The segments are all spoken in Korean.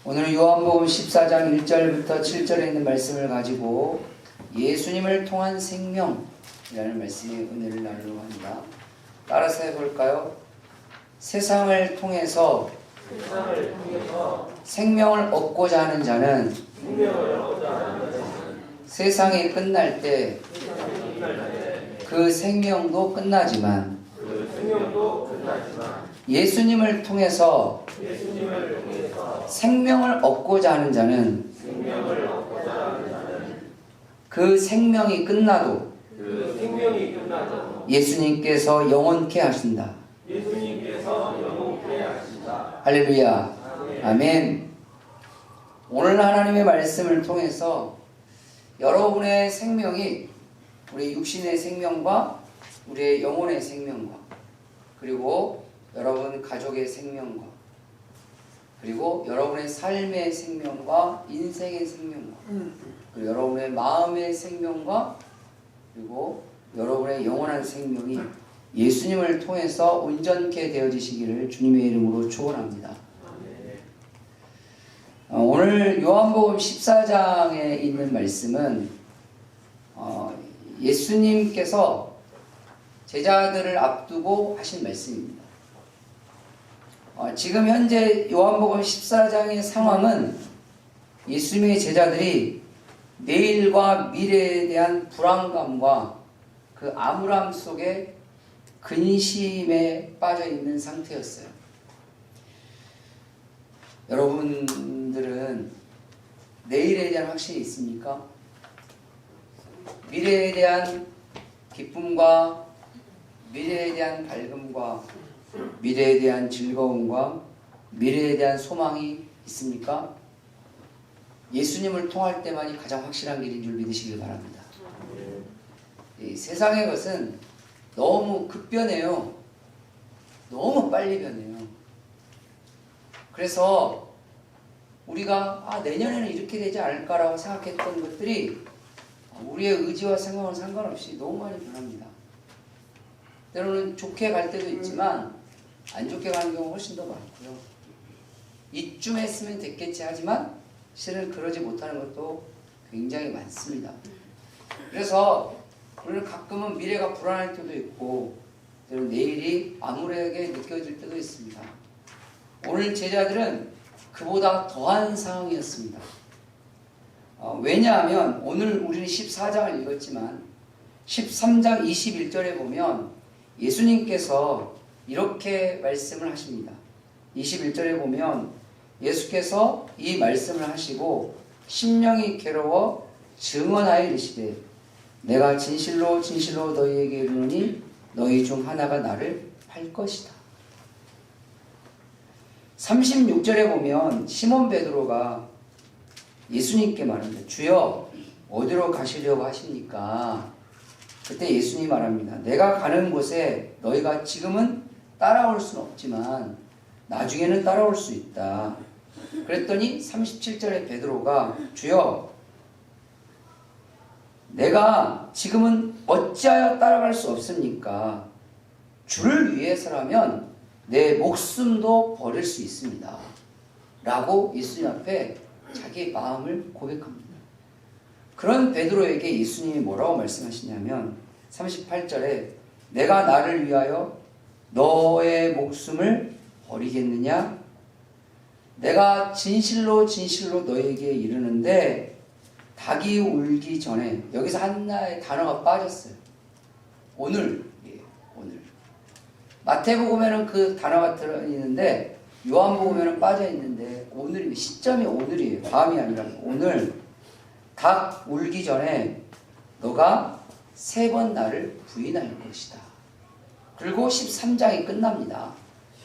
오늘은 요한복음 14장 1절부터 7절에 있는 말씀을 가지고 예수님을 통한 생명이라는 말씀의 은혜를 나누려고 합니다. 따라서 해볼까요? 세상을 통해서 생명을 얻고자 하는 자는 세상이 끝날 때 그 생명도 끝나지만 예수님을 통해서 생명을 얻고자 하는 자는 그 생명이 끝나도 예수님께서 영원케 하신다. 할렐루야. 아멘. 오늘 하나님의 말씀을 통해서 여러분의 생명이 우리 육신의 생명과 우리의 영혼의 생명과 그리고 여러분 가족의 생명과 그리고 여러분의 삶의 생명과 인생의 생명과 그리고 여러분의 마음의 생명과 그리고 여러분의 영원한 생명이 예수님을 통해서 온전케 되어지시기를 주님의 이름으로 축원합니다. 오늘 요한복음 14장에 있는 말씀은 예수님께서 제자들을 앞두고 하신 말씀입니다. 지금 현재 요한복음 14장의 상황은 예수님의 제자들이 내일과 미래에 대한 불안감과 그 암울함 속에 근심에 빠져 있는 상태였어요. 여러분들은 내일에 대한 확신이 있습니까? 미래에 대한 기쁨과 미래에 대한 밝음과 미래에 대한 즐거움과 미래에 대한 소망이 있습니까? 예수님을 통할 때만이 가장 확실한 길인 줄 믿으시길 바랍니다. 이 세상의 것은 너무 급변해요. 너무 빨리 변해요. 그래서 우리가 내년에는 이렇게 되지 않을까라고 생각했던 것들이 우리의 의지와 생각은 상관없이 너무 많이 변합니다. 때로는 좋게 갈 때도 있지만 안 좋게 가는 경우가 훨씬 더 많고요. 이쯤 했으면 됐겠지 하지만 실은 그러지 못하는 것도 굉장히 많습니다. 그래서 우리는 가끔은 미래가 불안할 때도 있고 때로는 내일이 암울하게 느껴질 때도 있습니다. 오늘 제자들은 그보다 더한 상황이었습니다. 왜냐하면 오늘 우리는 14장을 읽었지만 13장 21절에 보면 예수님께서 이렇게 말씀을 하십니다. 21절에 보면 예수께서 이 말씀을 하시고 심령이 괴로워 증언하여 이르시되 내가 진실로 진실로 너희에게 이르노니 너희 중 하나가 나를 팔 것이다. 36절에 보면 시몬 베드로가 예수님께 말합니다. 주여 어디로 가시려고 하십니까? 그때 예수님이 말합니다. 내가 가는 곳에 너희가 지금은 따라올 수는 없지만 나중에는 따라올 수 있다. 그랬더니 37절에 베드로가 주여 내가 지금은 어찌하여 따라갈 수 없습니까? 주를 위해서라면 내 목숨도 버릴 수 있습니다. 라고 예수님 앞에 자기의 마음을 고백합니다. 그런 베드로에게 예수님이 뭐라고 말씀하시냐면 38절에 내가 나를 위하여 너의 목숨을 버리겠느냐? 내가 진실로 진실로 너에게 이르는데 닭이 울기 전에 여기서 하나의 단어가 빠졌어요. 오늘. 오늘. 마태복음에는 그 단어가 들어있는데 요한복음에는 빠져있는데 오늘이 시점이 오늘이에요. 다음이 아니라 오늘. 닭 울기 전에 너가 3번 나를 부인할 것이다. 그리고 13장이 끝납니다.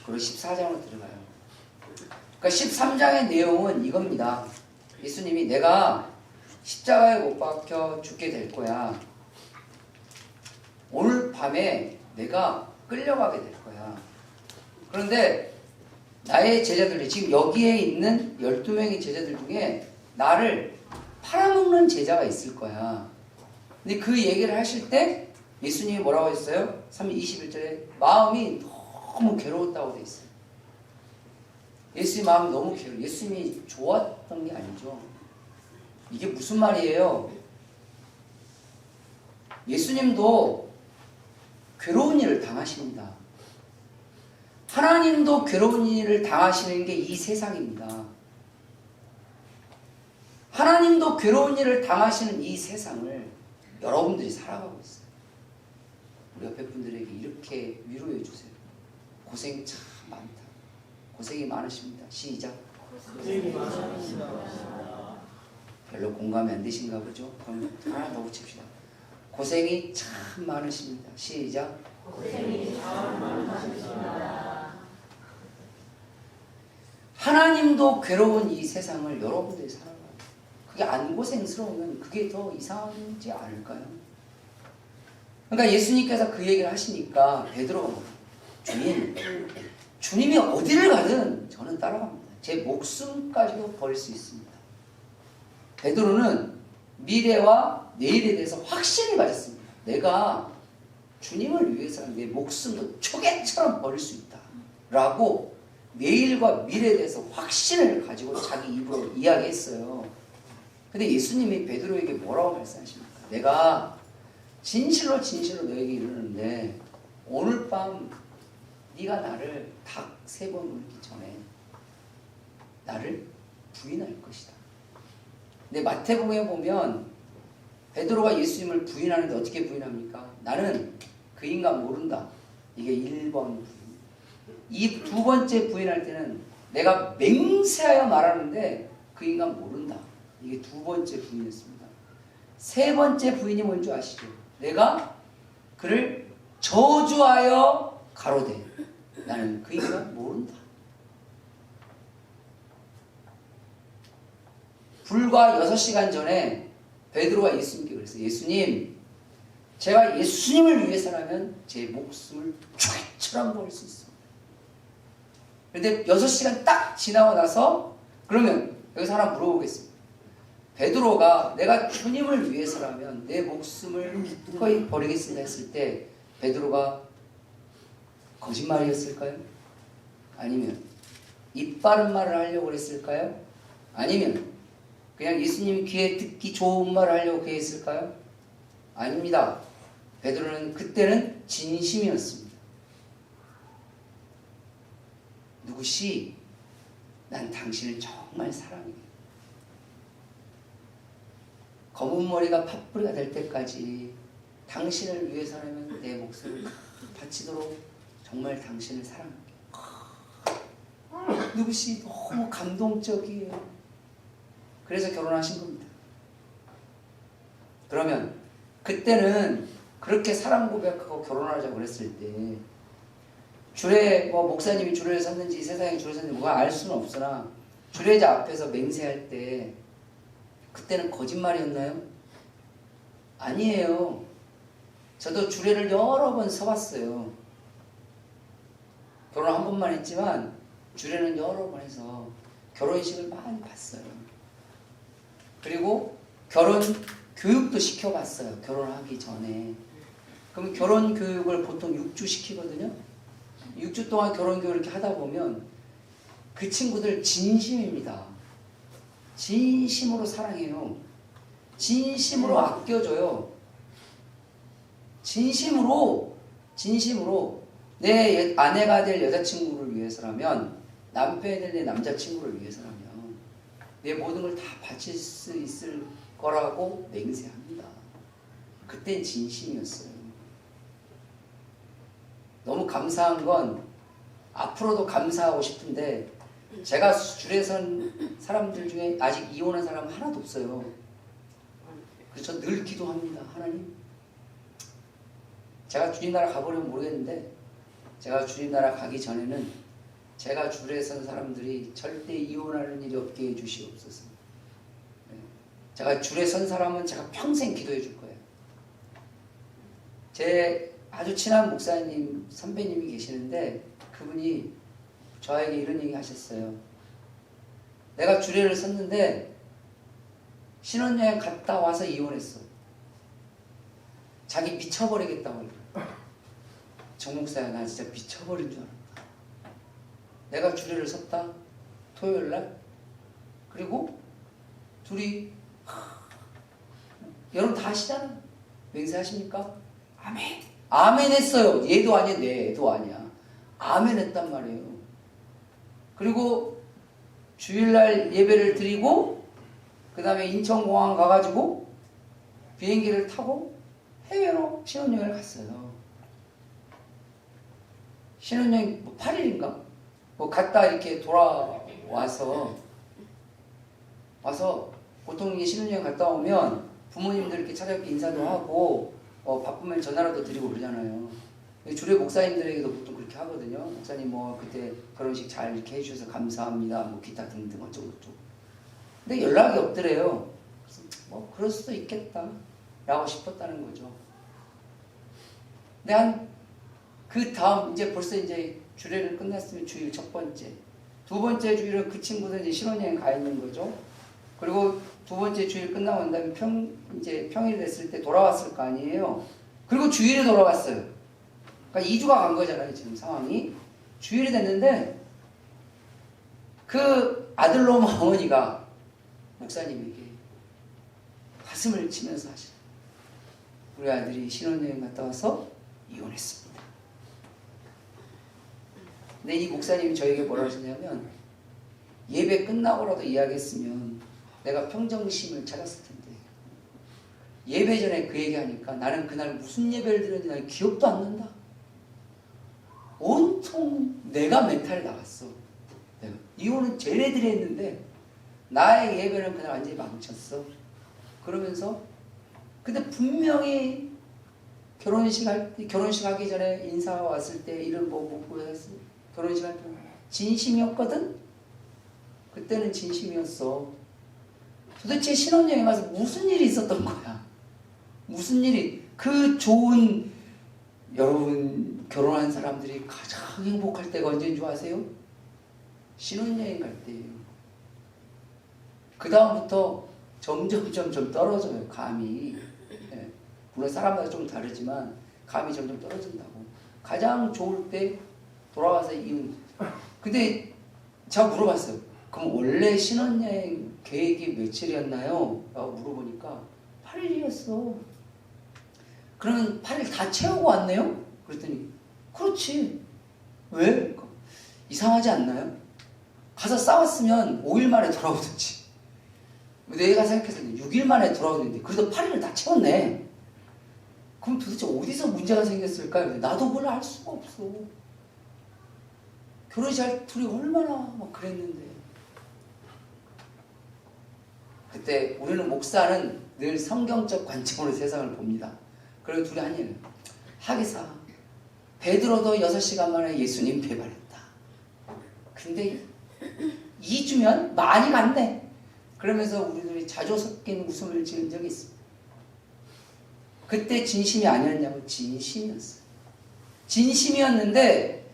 그리고 14장으로 들어가요. 그러니까 13장의 내용은 이겁니다. 예수님이 내가 십자가에 못 박혀 죽게 될 거야. 오늘 밤에 내가 끌려가게 될 거야. 그런데 나의 제자들이 지금 여기에 있는 12명의 제자들 중에 나를 팔아먹는 제자가 있을 거야. 근데 그 얘기를 하실 때 예수님이 뭐라고 했어요? 21절에 마음이 너무 괴로웠다고 돼 있어요. 예수님 마음이 너무 괴로워. 예수님이 좋았던 게 아니죠. 이게 무슨 말이에요? 예수님도 괴로운 일을 당하십니다. 하나님도 괴로운 일을 당하시는 게 이 세상입니다. 하나님도 괴로운 일을 당하시는 이 세상을 여러분들이 살아가고 있어요. 우리 옆에 분들에게 이렇게 위로해 주세요. 고생 참 많다. 고생이 많으십니다. 시작. 고생이 많으십니다. 별로 공감이 안 되신가 보죠? 그럼 하나 더 붙입시다. 고생이 참 많으십니다. 시작. 고생이 참 많으십니다. 하나님도 괴로운 이 세상을 여러분들이 살아가요. 그게 안 고생스러우면 그게 더 이상하지 않을까요? 그러니까 예수님께서 그 얘기를 하시니까 베드로가 주님이 어디를 가든 저는 따라갑니다. 제 목숨까지도 버릴 수 있습니다. 베드로는 미래와 내일에 대해서 확신을 가졌습니다. 내가 주님을 위해서는 내 목숨도 초계처럼 버릴 수 있다. 라고 내일과 미래에 대해서 확신을 가지고 자기 입으로 이야기했어요. 근데 예수님이 베드로에게 뭐라고 말씀하십니까? 내가 진실로 너에게 이르는데 오늘 밤 네가 나를 닭 3번 물기 전에 나를 부인할 것이다. 근데 마태복음에 보면 베드로가 예수님을 부인하는데 어떻게 부인합니까? 나는 그 인간 모른다. 이게 1번 부인. 이 2번째 부인할 때는 내가 맹세하여 말하는데 그 인간 모른다. 이게 2번째 부인이었습니다. 3번째 부인이 뭔지 아시죠? 내가 그를 저주하여 가로되 나는 그 인간 모른다. 불과 6시간 전에 베드로가 예수님께 그랬어요. 예수님, 제가 예수님을 위해서라면 제 목숨을 초계처럼 버릴 수 있습니다. 그런데 6시간 딱 지나고 나서 그러면 여기서 하나 물어보겠습니다. 베드로가 내가 주님을 위해서라면 내 목숨을 기꺼이 버리겠습니다 했을 때 베드로가 거짓말이었을까요? 아니면 입 바른 말을 하려고 했을까요? 아니면 그냥 예수님 귀에 듣기 좋은 말을 하려고 했을까요? 아닙니다. 베드로는 그때는 진심이었습니다. 누구시? 난 당신을 정말 사랑해. 검은 머리가 팥뿌리가 될 때까지 당신을 위해서라면 내 목숨을 바치도록 정말 당신을 사랑할게. 누구시? 너무 감동적이에요. 그래서 결혼하신 겁니다. 그러면 그때는 그렇게 사랑 고백하고 결혼하자고 그랬을 때 주례 목사님이 주례를 섰는지 세상에 주례 섰는지 뭐가 알 수는 없으나 주례자 앞에서 맹세할 때 그때는 거짓말이었나요? 아니에요. 저도 주례를 여러 번 서봤어요. 결혼 한 번만 했지만 주례는 여러 번 해서 결혼식을 많이 봤어요. 그리고 결혼 교육도 시켜봤어요. 결혼하기 전에. 그럼 결혼 교육을 보통 6주 시키거든요. 6주 동안 결혼 교육을 이렇게 하다 보면 그 친구들 진심입니다. 진심으로 사랑해요. 진심으로 아껴줘요. 진심으로 내 아내가 될 여자친구를 위해서라면 남편이 될 내 남자친구를 위해서라면 내 모든 걸 다 바칠 수 있을 거라고 맹세합니다. 그땐 진심이었어요. 너무 감사한 건 앞으로도 감사하고 싶은데 제가 줄에 선 사람들 중에 아직 이혼한 사람 하나도 없어요. 그래서 저 늘 기도합니다. 하나님, 제가 주님 나라 가보려면 모르겠는데 제가 주님 나라 가기 전에는 제가 줄에 선 사람들이 절대 이혼하는 일이 없게 해주시옵소서. 제가 줄에 선 사람은 제가 평생 기도해 줄 거예요. 제 아주 친한 목사님, 선배님이 계시는데 그분이 저에게 이런 얘기 하셨어요. 내가 주례를 섰는데 신혼여행 갔다 와서 이혼했어. 자기 미쳐버리겠다고 그래요. 정 목사야, 나 진짜 미쳐버린 줄 알았다. 내가 주례를 섰다. 토요일 날. 그리고 둘이 여러분 다 하시잖아. 맹세하십니까? 아멘. 아멘 했어요. 얘도 아니야, 얘도 아니야. 아멘 했단 말이에요. 그리고 주일날 예배를 드리고 그 다음에 인천공항 가가지고 비행기를 타고 해외로 신혼여행을 갔어요. 신혼여행 8일인가? 뭐 갔다 이렇게 돌아와서 보통 이게 신혼여행 갔다 오면 부모님들 이렇게 찾아뵙고 인사도 하고 바쁘면 전화라도 드리고 그러잖아요. 주례 목사님들에게도 보통 그렇게 하거든요. 목사님 뭐 그때 결혼식 잘 이렇게 해주셔서 감사합니다. 뭐 기타 등등 어쩌고저쩌고. 근데 연락이 없더래요. 그래서 뭐 그럴 수도 있겠다 라고 싶었다는 거죠. 근데 그 다음 이제 벌써 이제 주례를 끝났으면 주일 첫 번째, 두 번째 주일은 그 친구들 이제 신혼여행 가 있는 거죠. 그리고 두 번째 주일 끝나고 난 다음에 이제 평일 됐을 때 돌아왔을 거 아니에요. 그리고 주일에 돌아왔어요. 그러니까 2주가 간 거잖아요, 지금 상황이. 주일이 됐는데 그 아들놈 어머니가 목사님에게 가슴을 치면서 하시죠. 우리 아들이 신혼여행 갔다 와서 이혼했습니다. 근데 이 목사님이 저에게 뭐라 하시냐면 예배 끝나고라도 이야기했으면 내가 평정심을 찾았을 텐데 예배 전에 그 얘기하니까 나는 그날 무슨 예배를 드렸는지 나는 기억도 안 난다. 온통 내가 멘탈이 나갔어. 내가 이혼은 쟤네들이 했는데 나의 예배는 그날 완전히 망쳤어. 그러면서 근데 분명히 결혼식 하기 전에 인사 왔을 때 이름 뭐 묻고 했어. 결혼식 할 때 진심이었거든? 그때는 진심이었어. 도대체 신혼여행 가서 무슨 일이 있었던 거야? 무슨 일이? 그 좋은, 여러분 결혼한 사람들이 가장 행복할 때가 언제인 줄 아세요? 신혼여행 갈 때예요. 그 다음부터 점점 떨어져요, 감이. 예. 물론 사람마다 좀 다르지만 감이 점점 떨어진다고. 가장 좋을 때 돌아와서 이혼. 근데 제가 물어봤어요. 그럼 원래 신혼여행 계획이 며칠이었나요? 라고 물어보니까 8일이었어. 그러면 8일 다 채우고 왔네요? 그랬더니 그렇지. 왜? 이상하지 않나요? 가서 싸웠으면 5일 만에 돌아오든지 내가 생각했을 때 6일 만에 돌아오는데 그래도 8일을 다 채웠네. 그럼 도대체 어디서 문제가 생겼을까요? 나도 그걸 알 수가 없어. 결혼식 할 둘이 얼마나 막 그랬는데. 그때 우리는 목사는 늘 성경적 관점으로 세상을 봅니다. 그리고 둘이 한 얘기예요. 하기사 베드로도 6시간 만에 예수님 배반했다. 근데 2주면 많이 갔네. 그러면서 우리들이 자주 섞인 웃음을 지은 적이 있습니다. 그때 진심이 아니었냐면 진심이었어요. 진심이었는데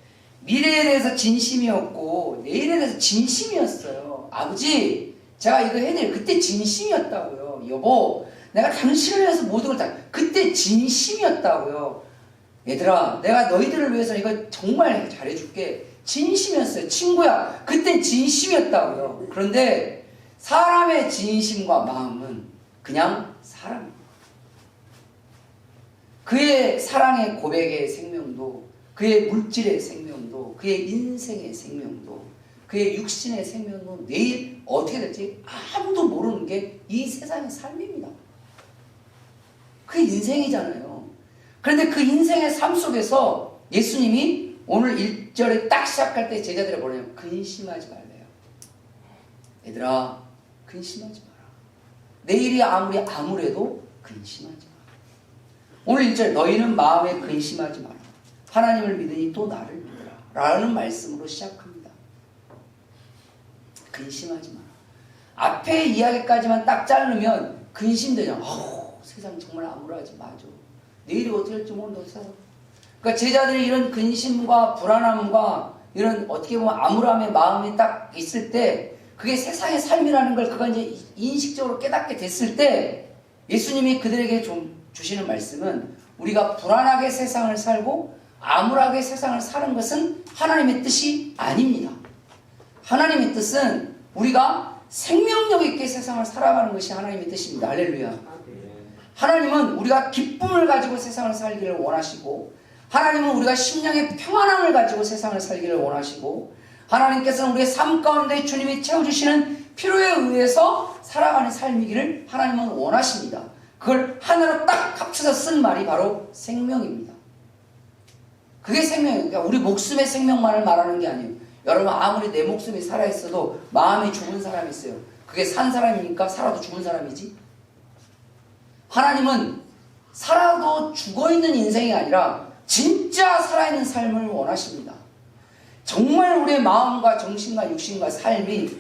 미래에 대해서 진심이었고 내일에 대해서 진심이었어요. 아버지 제가 이거 해드릴 그때 진심이었다고요. 여보 내가 당신을 위해서 모든 걸 다 그때 진심이었다고요. 얘들아 내가 너희들을 위해서 이거 정말 잘해줄게. 진심이었어요. 친구야 그땐 진심이었다고요. 그런데 사람의 진심과 마음은 그냥 사람입니다. 그의 사랑의 고백의 생명도 그의 물질의 생명도 그의 인생의 생명도 그의 육신의 생명도 내일 어떻게 될지 아무도 모르는 게 이 세상의 삶입니다. 그게 인생이잖아요. 그런데 그 인생의 삶 속에서 예수님이 오늘 1절에 딱 시작할 때 제자들이 뭐냐면 근심하지 말래요. 얘들아 근심하지 마라. 내일이 아무리 암울해도 근심하지 마라. 오늘 1절 너희는 마음에 근심하지 마라. 하나님을 믿으니 또 나를 믿으라 라는 말씀으로 시작합니다. 근심하지 마라. 앞에 이야기까지만 딱 자르면 근심되잖아. 세상 정말 암울하지. 맞아. 내일이 어떻게 될지 모른다고 세상. 그러니까 제자들이 이런 근심과 불안함과 이런 어떻게 보면 암울함의 마음이 딱 있을 때 그게 세상의 삶이라는 걸 그가 이제 인식적으로 깨닫게 됐을 때 예수님이 그들에게 좀 주시는 말씀은 우리가 불안하게 세상을 살고 암울하게 세상을 사는 것은 하나님의 뜻이 아닙니다. 하나님의 뜻은 우리가 생명력 있게 세상을 살아가는 것이 하나님의 뜻입니다. 할렐루야. 하나님은 우리가 기쁨을 가지고 세상을 살기를 원하시고, 하나님은 우리가 심령의 평안함을 가지고 세상을 살기를 원하시고, 하나님께서는 우리의 삶 가운데 주님이 채워주시는 필요에 의해서 살아가는 삶이기를 하나님은 원하십니다. 그걸 하나로 딱 합쳐서 쓴 말이 바로 생명입니다. 그게 생명이에요. 그러니까 우리 목숨의 생명만을 말하는 게 아니에요. 여러분, 아무리 내 목숨이 살아있어도 마음이 죽은 사람이 있어요. 그게 산 사람이니까 살아도 죽은 사람이지. 하나님은 살아도 죽어있는 인생이 아니라 진짜 살아있는 삶을 원하십니다. 정말 우리의 마음과 정신과 육신과 삶이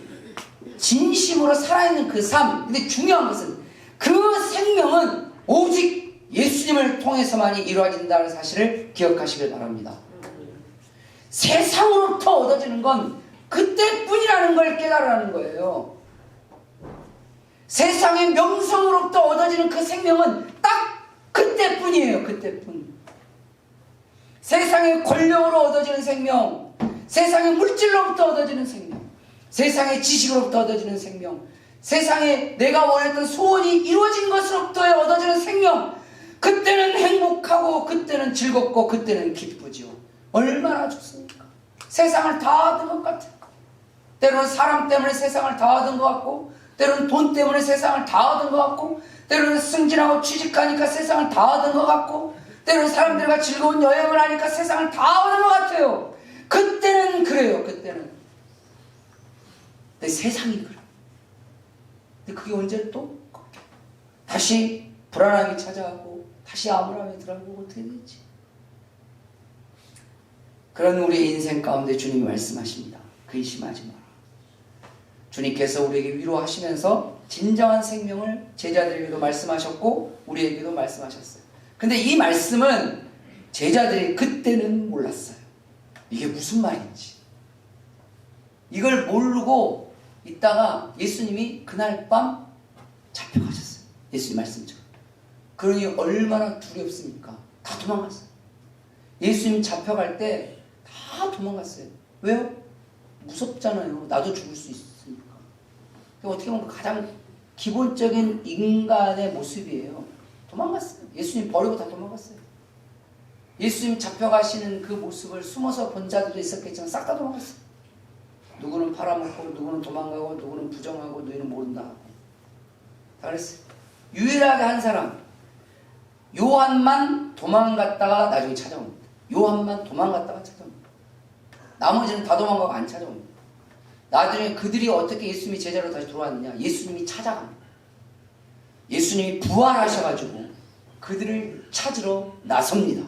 진심으로 살아있는 그 삶. 근데 중요한 것은 그 생명은 오직 예수님을 통해서만이 이루어진다는 사실을 기억하시길 바랍니다. 세상으로부터 얻어지는 건 그때뿐이라는 걸 깨달으라는 거예요. 세상의 명성으로부터 얻어지는 그 생명은 딱 그때뿐이에요. 그때뿐. 세상의 권력으로 얻어지는 생명, 세상의 물질로부터 얻어지는 생명, 세상의 지식으로부터 얻어지는 생명, 세상에 내가 원했던 소원이 이루어진 것으로부터 얻어지는 생명, 그때는 행복하고 그때는 즐겁고 그때는 기쁘죠. 얼마나 좋습니까? 세상을 다 얻은 것 같아요. 때로는 사람 때문에 세상을 다 얻은 것 같고, 때로는 돈 때문에 세상을 다 얻은 것 같고, 때로는 승진하고 취직하니까 세상을 다 얻은 것 같고, 때로는 사람들과 즐거운 여행을 하니까 세상을 다 얻은 것 같아요. 그때는 그래요. 그때는. 근데 세상이 그래. 근데 그게 언제 또 다시 불안함이 찾아오고 다시 암울함이 들어오고 어떻게 되지? 그런 우리의 인생 가운데 주님이 말씀하십니다. 근심하지 마라. 주님께서 우리에게 위로하시면서 진정한 생명을 제자들에게도 말씀하셨고 우리에게도 말씀하셨어요. 근데 이 말씀은 제자들이 그때는 몰랐어요. 이게 무슨 말인지. 이걸 모르고 있다가 예수님이 그날 밤 잡혀가셨어요. 예수님 말씀처럼. 그러니 얼마나 두렵습니까? 다 도망갔어요. 예수님 잡혀갈 때 다 도망갔어요. 왜요? 무섭잖아요. 나도 죽을 수 있으니까. 어떻게 보면 가장 기본적인 인간의 모습이에요. 도망갔어요. 예수님 버리고 다 도망갔어요. 예수님 잡혀가시는 그 모습을 숨어서 본 자들도 있었겠지만 싹 다 도망갔어요. 누구는 팔아먹고 누구는 도망가고 누구는 부정하고 너희는 모른다 하고 다 그랬어요. 유일하게 한 사람 요한만 도망갔다가 나중에 찾아옵니다. 요한만 도망갔다가 찾아옵니다. 나머지는 다 도망가고 안 찾아옵니다. 나중에 그들이 어떻게 예수님이 제자로 다시 들어왔느냐, 예수님이 찾아갑니다. 예수님이 부활하셔가지고 그들을 찾으러 나섭니다.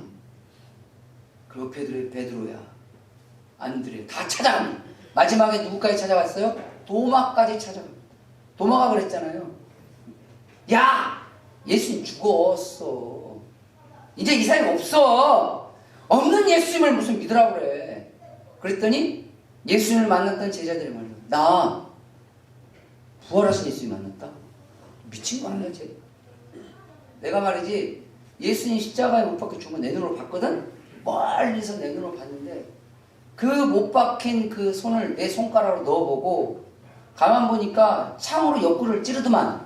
그리고 베드로야, 안드레 다 찾아갑니다. 마지막에 누구까지 찾아갔어요? 도마까지 찾아갑니다. 도마가 그랬잖아요. 야! 예수님 죽었어. 이제 이 사람이 없어. 없는 예수님을 무슨 믿으라고 그래. 그랬더니 예수님을 만났던 제자들이 말이에요. 나 부활하신 예수님 만났다. 미친 거 아니야 쟤. 내가 말이지 예수님 십자가에 못 박혀 죽은 거 내 눈으로 봤거든. 멀리서 내 눈으로 봤는데 그 못 박힌 그 손을 내 손가락으로 넣어보고 가만 보니까 창으로 옆구리를 찌르더만.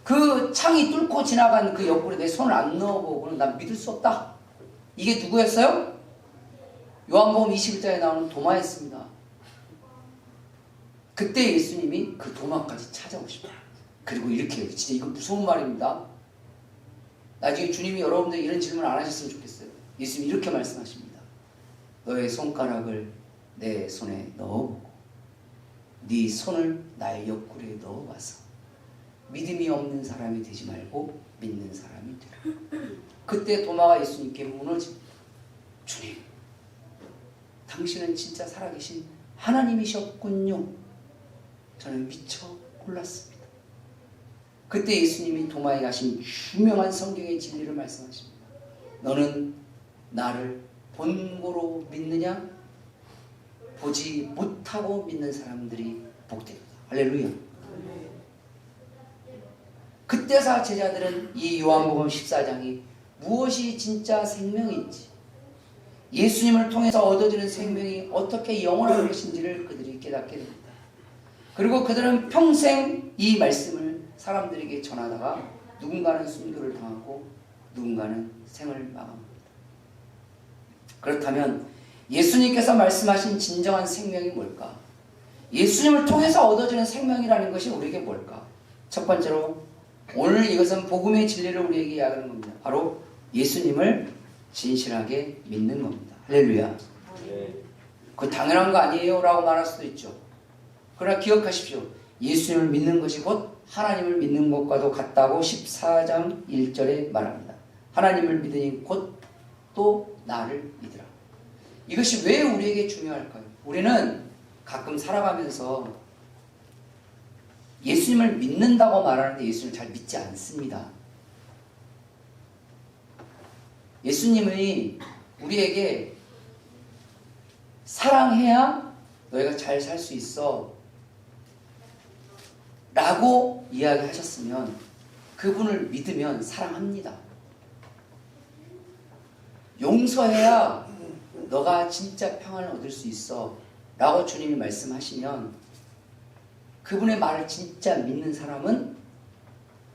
그 창이 뚫고 지나간 그 옆구리에 내 손을 안 넣어보고는 난 믿을 수 없다. 이게 누구였어요? 요한복음 21장에 나오는 도마였습니다. 그때 예수님이 그 도마까지 찾아오십니다. 그리고 이렇게 해요. 진짜 이거 무서운 말입니다. 나중에 주님이 여러분들 이런 질문 안 하셨으면 좋겠어요. 예수님이 이렇게 말씀하십니다. 너의 손가락을 내 손에 넣어보고 네 손을 나의 옆구리에 넣어봐서 믿음이 없는 사람이 되지 말고 믿는 사람이 되라. 그때 도마가 예수님께 무너집니다. 주님, 당신은 진짜 살아계신 하나님이셨군요. 저는 미처 몰랐습니다. 그때 예수님이 도마에 하신 유명한 성경의 진리를 말씀하십니다. 너는 나를 본고로 믿느냐? 보지 못하고 믿는 사람들이 복되다. 할렐루야. 그때서 제자들은 이 요한복음 14장이 무엇이 진짜 생명인지, 예수님을 통해서 얻어지는 생명이 어떻게 영원한 것인지를 그들이 깨닫게 됩니다. 그리고 그들은 평생 이 말씀을 사람들에게 전하다가 누군가는 순교를 당하고 누군가는 생을 마감합니다. 그렇다면 예수님께서 말씀하신 진정한 생명이 뭘까? 예수님을 통해서 얻어지는 생명이라는 것이 우리에게 뭘까? 첫 번째로 오늘 이것은 복음의 진리를 우리에게 이야기하는 겁니다. 바로 예수님을 진실하게 믿는 겁니다. 할렐루야. 그거 당연한 거 아니에요? 라고 말할 수도 있죠. 그러나 기억하십시오. 예수님을 믿는 것이 곧 하나님을 믿는 것과도 같다고 14장 1절에 말합니다. 하나님을 믿으니 곧 또 나를 믿으라. 이것이 왜 우리에게 중요할까요? 우리는 가끔 살아가면서 예수님을 믿는다고 말하는데 예수님을 잘 믿지 않습니다. 예수님이 우리에게 사랑해야 너희가 잘 살 수 있어 라고 이야기하셨으면 그분을 믿으면 사랑합니다. 용서해야 너가 진짜 평안을 얻을 수 있어 라고 주님이 말씀하시면 그분의 말을 진짜 믿는 사람은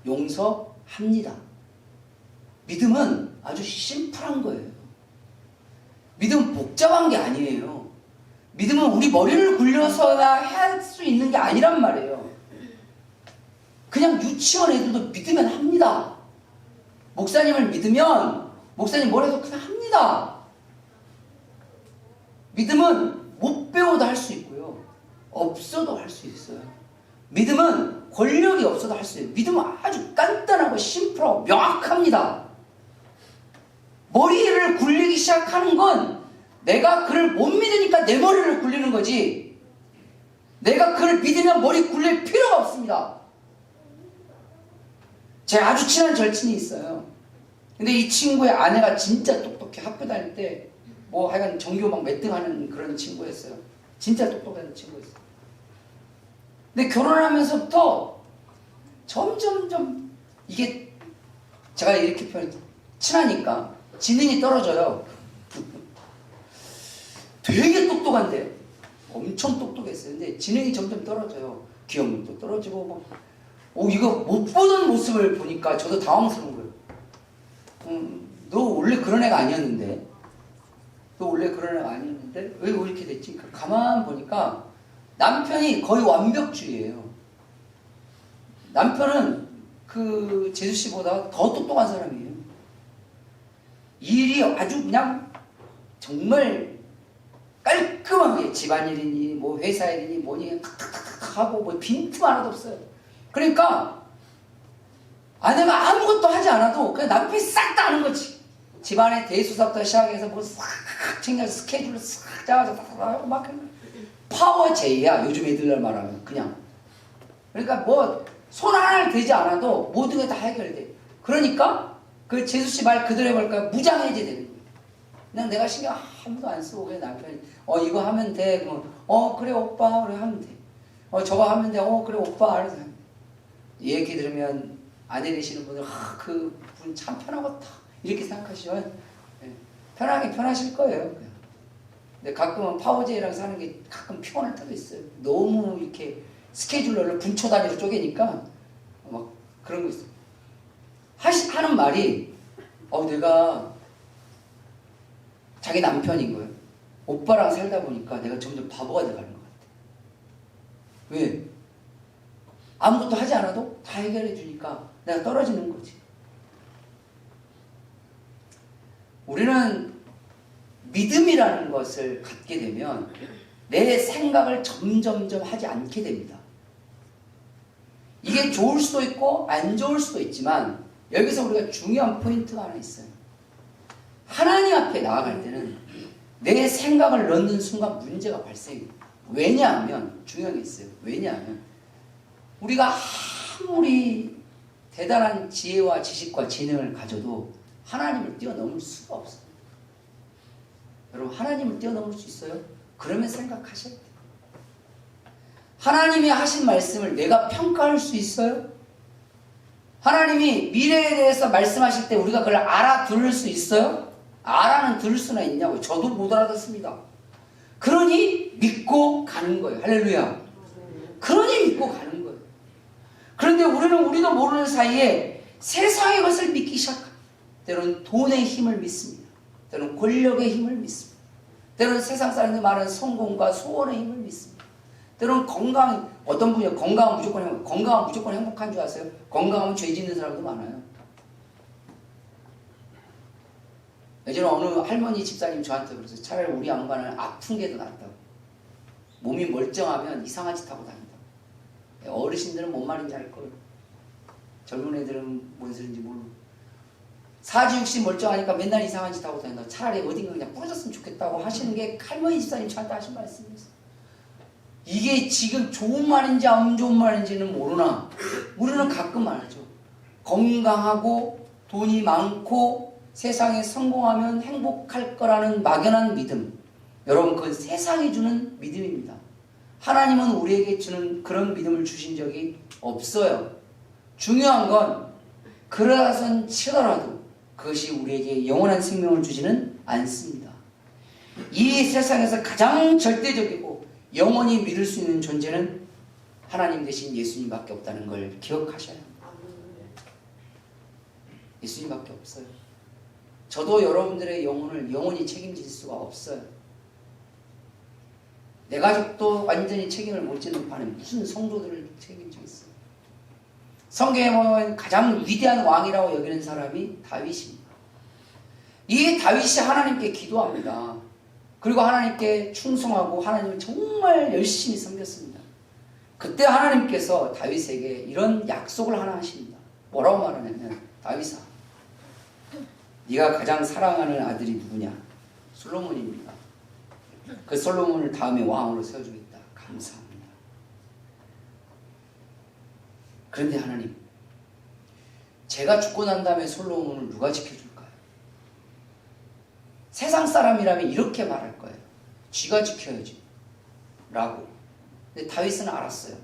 용서합니다. 믿음은 아주 심플한 거예요. 믿음은 복잡한 게 아니에요. 믿음은 우리 머리를 굴려서야 할 수 있는 게 아니란 말이에요. 그냥 유치원 애들도 믿으면 합니다. 목사님을 믿으면 목사님 뭐라도 그냥 합니다. 믿음은 못 배워도 할 수 있고요. 없어도 할 수 있어요. 믿음은 권력이 없어도 할 수 있어요. 믿음은 아주 간단하고 심플하고 명확합니다. 머리를 굴리기 시작하는 건 내가 그를 못 믿으니까 내 머리를 굴리는 거지. 내가 그를 믿으면 머리 굴릴 필요가 없습니다. 제 아주 친한 절친이 있어요. 근데 이 친구의 아내가 진짜 똑똑해. 학교 다닐 때 뭐 하여간 전교 막 몇 등 하는 그런 친구였어요. 진짜 똑똑한 친구였어요. 근데 결혼하면서부터 점점점 이게 제가 이렇게 친하니까 지능이 떨어져요. 되게 똑똑한데요. 엄청 똑똑했어요. 근데 지능이 점점 떨어져요. 기억력도 떨어지고 막 이거 못 보던 모습을 보니까 저도 당황스러운 거예요. 너 원래 그런 애가 아니었는데 너 원래 그런 애가 아니었는데 왜 이렇게 됐지? 가만 보니까 남편이 거의 완벽주의예요. 남편은 그 제수씨보다 더 똑똑한 사람이에요. 일이 아주 그냥 정말 깔끔하게 집안일이니 뭐 회사일이니 뭐니 탁탁탁 하고 뭐 빈틈 하나도 없어요. 그러니까 아내가 아무것도 하지 않아도 그냥 남편이 싹 다 하는 거지. 집안의 대수사부터 시작해서 뭐 싹 챙겨서 스케줄을 싹 짜서 하고 막 파워 제이야. 요즘 애들날 말하면 그냥. 그러니까 뭐 손 하나를 대지 않아도 모든 게 다 해결돼. 그러니까 그 제수씨 말 그대로 해볼까요? 무장해제 되는 거예요. 그냥 내가 신경 아무도 안 쓰고 그냥 남편이 이거 하면 돼. 그러면 그래 오빠 그래 하면 돼. 저거 하면 돼. 그래 오빠 알아서 하면 돼. 얘기 들으면 아내 되시는 분들 그분 참 편하겠다 이렇게 생각하시죠. 네. 편하실 거예요. 근데 가끔은 파워제이랑 사는 게 가끔 피곤할 때도 있어요. 너무 이렇게 스케줄러를 분초 단위로 쪼개니까 막 그런 거 있어요. 하는 말이 내가 자기 남편인 거예요. 오빠랑 살다 보니까 내가 점점 바보가 돼가는 것 같아. 왜? 아무것도 하지 않아도 다 해결해 주니까 내가 떨어지는 거지. 우리는 믿음이라는 것을 갖게 되면 내 생각을 점점점 하지 않게 됩니다. 이게 좋을 수도 있고 안 좋을 수도 있지만 여기서 우리가 중요한 포인트가 하나 있어요. 하나님 앞에 나아갈 때는 내 생각을 넣는 순간 문제가 발생해요. 왜냐하면 중요한 게 있어요. 왜냐하면 우리가 아무리 대단한 지혜와 지식과 지능을 가져도 하나님을 뛰어넘을 수가 없어요. 여러분 하나님을 뛰어넘을 수 있어요? 그러면 생각하셔야 돼요. 하나님이 하신 말씀을 내가 평가할 수 있어요? 하나님이 미래에 대해서 말씀하실 때 우리가 그걸 알아들을 수 있어요? 알아는 들을 수나 있냐고. 저도 못 알아듣습니다. 그러니 믿고 가는 거예요. 할렐루야. 그러니 믿고 가는 거예요. 그런데 우리도 모르는 사이에 세상의 것을 믿기 시작합니다. 때로는 돈의 힘을 믿습니다. 때로는 권력의 힘을 믿습니다. 때로는 세상 사람들이 말하는 성공과 소원의 힘을 믿습니다. 때로는 어떤 분이 건강은 무조건 행복한 줄 아세요? 건강하면 죄 짓는 사람도 많아요. 예전에 어느 할머니 집사님 저한테 그랬어요. 차라리 우리 양반은 아픈 게 더 낫다고. 몸이 멀쩡하면 이상한 짓 하고 다닌다. 어르신들은 뭔 말인지 알 거예요. 젊은 애들은 뭔 소리인지 모르고. 사지육신 멀쩡하니까 맨날 이상한 짓 하고 다닌다. 차라리 어딘가 그냥 부러졌으면 좋겠다고 하시는 게 할머니 집사님 저한테 하신 말씀이었어요. 이게 지금 좋은 말인지 안 좋은 말인지는 모르나 우리는 가끔 말하죠. 건강하고 돈이 많고 세상에 성공하면 행복할 거라는 막연한 믿음. 여러분, 그건 세상이 주는 믿음입니다. 하나님은 우리에게 주는 그런 믿음을 주신 적이 없어요. 중요한 건 그러선 치더라도 그것이 우리에게 영원한 생명을 주지는 않습니다. 이 세상에서 가장 절대적이고 영원히 믿을 수 있는 존재는 하나님 대신 예수님밖에 없다는 걸 기억하셔야 합니다. 예수님밖에 없어요. 저도 여러분들의 영혼을 영원히 책임질 수가 없어요. 내 가족도 완전히 책임을 못 지는 판에 무슨 성도들을 책임지겠어요. 성경에 보면 가장 위대한 왕이라고 여기는 사람이 다윗입니다. 이 다윗이 하나님께 기도합니다. 그리고 하나님께 충성하고 하나님을 정말 열심히 섬겼습니다. 그때 하나님께서 다윗에게 이런 약속을 하나 하십니다. 뭐라고 말하냐면, 다윗아, 네가 가장 사랑하는 아들이 누구냐? 솔로몬입니다. 그 솔로몬을 다음에 왕으로 세워주겠다. 감사합니다. 그런데 하나님, 제가 죽고 난 다음에 솔로몬을 누가 지켜줄까요? 세상 사람이라면 이렇게 말할 거예요. 쥐가 지켜야지 라고. 근데 다윗은 알았어요.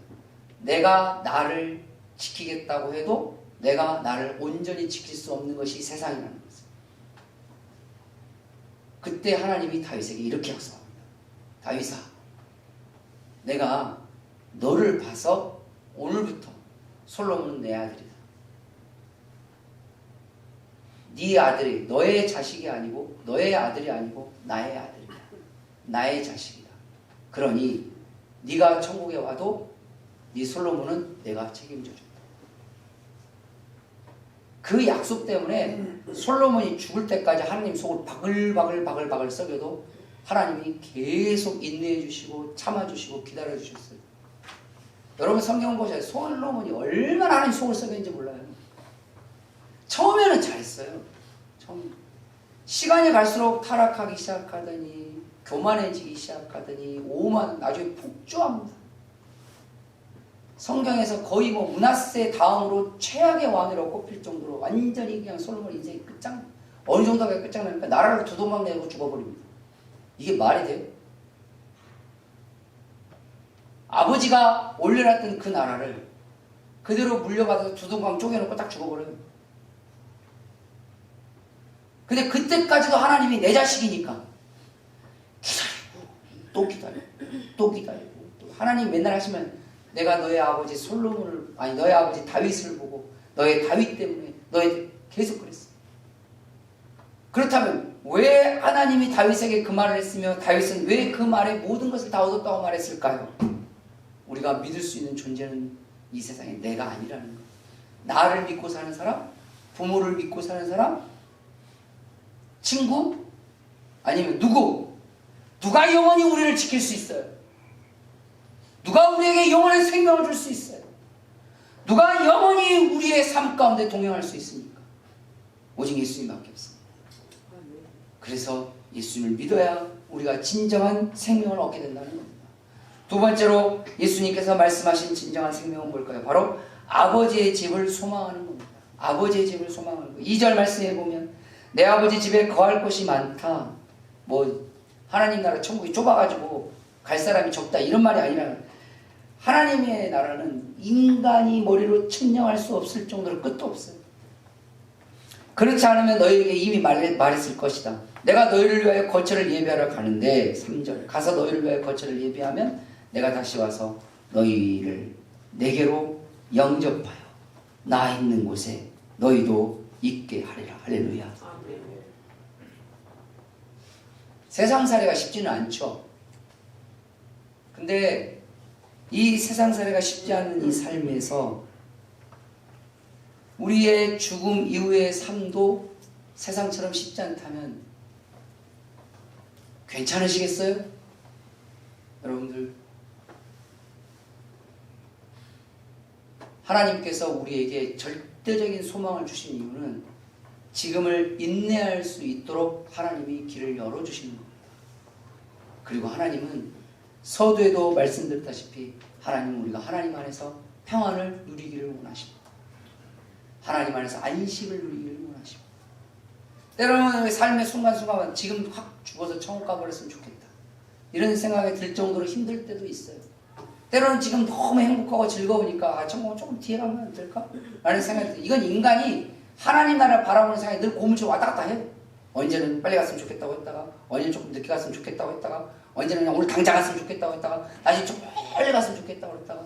내가 나를 지키겠다고 해도 내가 나를 온전히 지킬 수 없는 것이 세상이라는 것을. 그때 하나님이 다윗에게 이렇게 약속합니다. 다윗아, 내가 너를 봐서 오늘부터 솔로몬은 내 아들이다. 네 아들이 너의 자식이 아니고 너의 아들이 아니고 나의 아들이다. 나의 자식이다. 그러니 네가 천국에 와도 네 솔로몬은 내가 책임져 준다. 그 약속 때문에 솔로몬이 죽을 때까지 하나님 속을 바글바글 썩여도 하나님이 계속 인내해 주시고 참아 주시고 기다려 주셨어요. 여러분 성경 보셔야 솔로몬이 얼마나 하나님 속을 썩였는지 몰라요. 처음에는 잘했어요. 시간이 갈수록 타락하기 시작하더니 교만해지기 시작하더니 나중에 폭주합니다. 성경에서 거의 므낫세 다음으로 최악의 왕이라고 꼽힐 정도로 완전히 그냥 솔로몬 인생이 어느 정도가 끝장나니까 나라를 두 도망 내고 죽어버립니다. 이게 말이 돼요? 아버지가 올려놨던 그 나라를 그대로 물려받아서 두 동강 쪼개놓고 딱 죽어버려요. 근데 그때까지도 하나님이 내 자식이니까 기다리고 또 기다리고 또 기다리고 또 하나님 맨날 하시면 내가 너의 아버지 너의 아버지 다윗을 보고 너의 다윗 때문에 계속 그랬어. 그렇다면 왜 하나님이 다윗에게 그 말을 했으며 다윗은 왜 그 말에 모든 것을 다 얻었다고 말했을까요? 우리가 믿을 수 있는 존재는 이 세상에 내가 아니라는 거예요. 나를 믿고 사는 사람, 부모를 믿고 사는 사람, 친구, 아니면 누가 영원히 우리를 지킬 수 있어요? 누가 우리에게 영원한 생명을 줄 수 있어요? 누가 영원히 우리의 삶 가운데 동행할 수 있습니까? 오직 예수님밖에 없습니다. 그래서 예수님을 믿어야 우리가 진정한 생명을 얻게 된다는 겁니다. 두 번째로 예수님께서 말씀하신 진정한 생명은 뭘까요? 바로 아버지의 집을 소망하는 겁니다. 아버지의 집을 소망하는 거예요. 2절 말씀에 보면 내 아버지 집에 거할 곳이 많다. 하나님 나라 천국이 좁아가지고 갈 사람이 적다 이런 말이 아니라 하나님의 나라는 인간이 머리로 측량할 수 없을 정도로 끝도 없어요. 그렇지 않으면 너희에게 이미 말했을 것이다. 내가 너희를 위하여 거처를 예비하러 가는데 3절 가서 너희를 위하여 거처를 예비하면 내가 다시 와서 너희를 내게로 영접하여 나 있는 곳에 너희도 있게 하리라. 할렐루야. 세상살이가 쉽지는 않죠. 근데 이 세상살이가 쉽지 않은 이 삶에서 우리의 죽음 이후의 삶도 세상처럼 쉽지 않다면 괜찮으시겠어요? 여러분들, 하나님께서 우리에게 절대적인 소망을 주신 이유는 지금을 인내할 수 있도록 하나님이 길을 열어주시는 겁니다. 그리고 하나님은 서두에도 말씀드렸다시피 하나님은 우리가 하나님 안에서 평안을 누리기를 원하십니다. 하나님 안에서 안식을 누리기를 원하십니다. 때로는 삶의 순간순간 지금 확 죽어서 천국 가버렸으면 좋겠다, 이런 생각이 들 정도로 힘들 때도 있어요. 때로는 지금 너무 행복하고 즐거우니까 천국은 조금 뒤에 가면 안 될까? 라는 생각이 들어요. 이건 인간이 하나님 나라를 바라보는 생각이 늘 고물처럼 왔다 갔다 해요. 언제는 빨리 갔으면 좋겠다고 했다가, 언제는 조금 늦게 갔으면 좋겠다고 했다가, 언제는 그냥 오늘 당장 갔으면 좋겠다고 했다가, 다시 좀 빨리 갔으면 좋겠다고 했다가.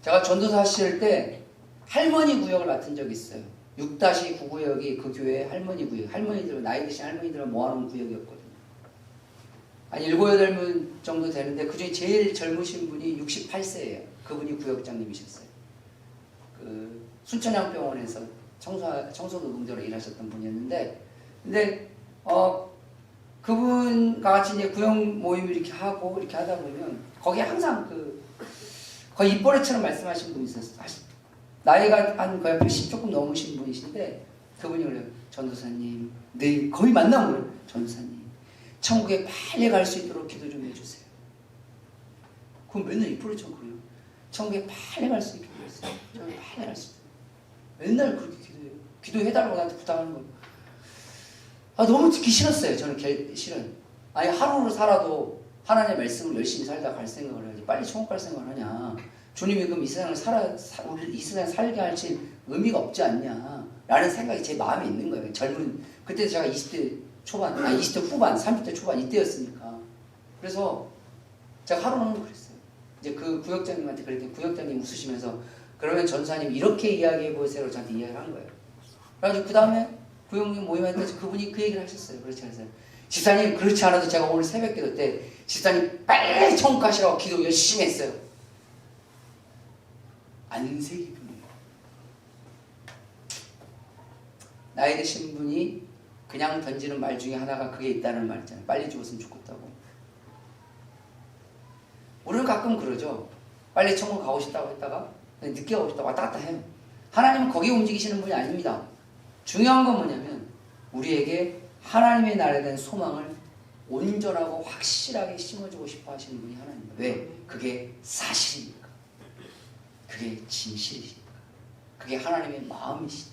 제가 전도사 하실 때 할머니 구역을 맡은 적이 있어요. 6-9 구역이 그 교회의 할머니 구역, 할머니들, 나이 드신 할머니들을 모아놓은 구역이었거든요. 한 7, 8분 정도 되는데 그중에 제일 젊으신 분이 68세예요. 그분이 구역장님이셨어요. 그 순천향병원에서 청소노동자로 일하셨던 분이었는데, 근데 그분과 같이 이제 구역 모임을 이렇게 하고 이렇게 하다 보면 거기에 항상 거의 입버릇처럼 말씀하신 분이 있었어요. 나이가 한 거의 80 조금 넘으신 분이신데 그분이 그래요. 전도사님, 늘 거의 만나면 그래요. 전도사님, 천국에 빨리 갈 수 있도록 기도 좀 해주세요. 그럼 맨날 입버릇처럼 그래요. 천국에 빨리 갈 수 있게 기도했어요. 천국에 빨리 갈 수 있도록. 맨날 그렇게 기도해요. 기도해달라고 나한테 부탁하는 거예요. 너무 듣기 싫었어요. 저는 실은. 아니, 하루를 살아도 하나님의 말씀을 열심히 살다 갈 생각을 해야지. 빨리 천국 갈 생각을 하냐. 주님이 그럼 이 세상을 이 세상에 살게 하실 의미가 없지 않냐. 라는 생각이 제 마음에 있는 거예요. 그때 제가 20대 초반, 20대 후반, 30대 초반 이때였으니까. 그래서 제가 하루는 그랬어요. 이제 그 구역장님한테 그랬더니 구역장님 웃으시면서 그러면 전사님 이렇게 이야기해보세요. 저한테 이야기를 한 거예요. 그래가지고 그 다음에 구역님 모임할 때 그분이 그 얘기를 하셨어요. 그렇지 않아요? 집사님, 그렇지 않아도 제가 오늘 새벽 기도 때 집사님 빨리 천국 가시라고 기도 열심히 했어요. 안색이 분이에요. 나이 드신 분이 그냥 던지는 말 중에 하나가 그게 있다는 말 있잖아요. 빨리 죽었으면 좋겠다고. 우리는 가끔 그러죠. 빨리 천국 가고 싶다고 했다가 늦게 가고 싶다고 왔다 갔다 해요. 하나님은 거기에 움직이시는 분이 아닙니다. 중요한 건 뭐냐면 우리에게 하나님의 나라에 대한 소망을 온전하고 확실하게 심어주고 싶어 하시는 분이 하나님입니다. 왜? 그게 사실이니까. 그게 진실이니까. 그게 하나님의 마음이시니까.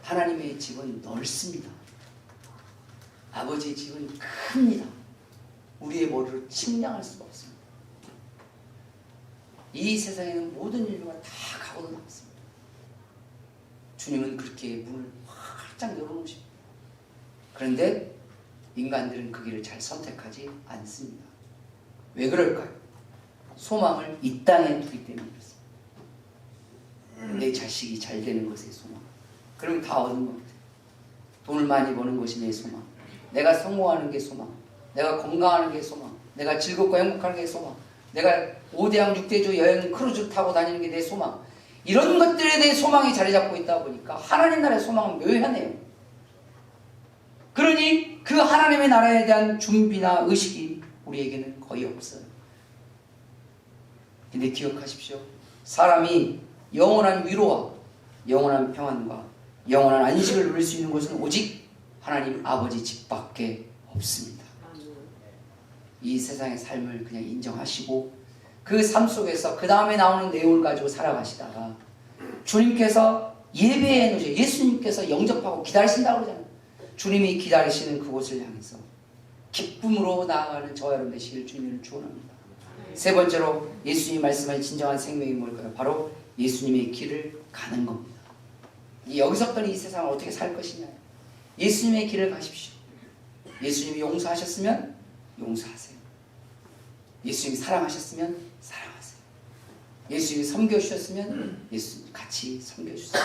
하나님의 집은 넓습니다. 아버지의 집은 큽니다. 우리의 머리를 측량할 수가 없습니다. 이 세상에는 모든 인류가 다 가고도 남습니다. 주님은 그렇게 문을 활짝 열어놓으십니다. 그런데 인간들은 그 길을 잘 선택하지 않습니다. 왜 그럴까요? 소망을 이 땅에 두기 때문에 그렇습니다. 내 자식이 잘 되는 것의 소망. 그러면 다 얻은 것 같아요. 돈을 많이 버는 것이 내 소망. 내가 성공하는 게 소망. 내가 건강하는 게 소망. 내가 즐겁고 행복하는 게 소망. 내가 5대양 6대주 여행 크루즈 타고 다니는 게 내 소망. 이런 것들에 대해 소망이 자리 잡고 있다 보니까 하나님 나라의 소망은 묘하네요. 그러니 그 하나님의 나라에 대한 준비나 의식이 우리에게는 거의 없어요. 근데 기억하십시오. 사람이 영원한 위로와 영원한 평안과 영원한 안식을 누릴 수 있는 곳은 오직 하나님 아버지 집밖에 없습니다. 이 세상의 삶을 그냥 인정하시고 그 삶 속에서 그 다음에 나오는 내용을 가지고 살아가시다가 주님께서 예배해 놓으셔. 예수님께서 영접하고 기다리신다고 그러잖아요. 주님이 기다리시는 그곳을 향해서 기쁨으로 나아가는 저와 여러분 되시길 주님을 축원합니다. 세 번째로 예수님이 말씀하신 진정한 생명이 뭘까요? 바로 예수님의 길을 가는 겁니다. 여기서부터는 이 세상을 어떻게 살 것이냐. 예수님의 길을 가십시오. 예수님이 용서하셨으면 용서하세요. 예수님이 사랑하셨으면 사랑하세요. 예수님이 섬겨주셨으면 예수님 같이 섬겨주세요.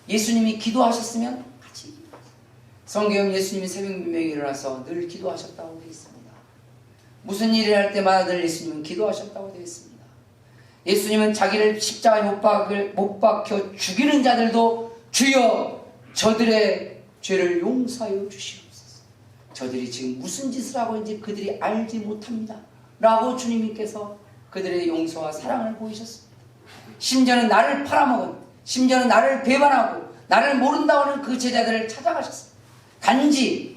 예수님이 기도하셨으면 같이 기도하세요. 성경 예수님이 새벽 민명에 일어나서 늘 기도하셨다고 되어 있습니다. 무슨 일을 할 때마다 늘 예수님은 기도하셨다고 되어 있습니다. 예수님은 자기를 십자가에 못 박혀 죽이는 자들도 주여 저들의 죄를 용서하여 주시옵소서. 저들이 지금 무슨 짓을 하고 있는지 그들이 알지 못합니다. 라고 주님께서 그들의 용서와 사랑을 보이셨습니다. 심지어는 나를 팔아먹은, 심지어는 나를 배반하고 나를 모른다고 하는 그 제자들을 찾아가셨습니다. 단지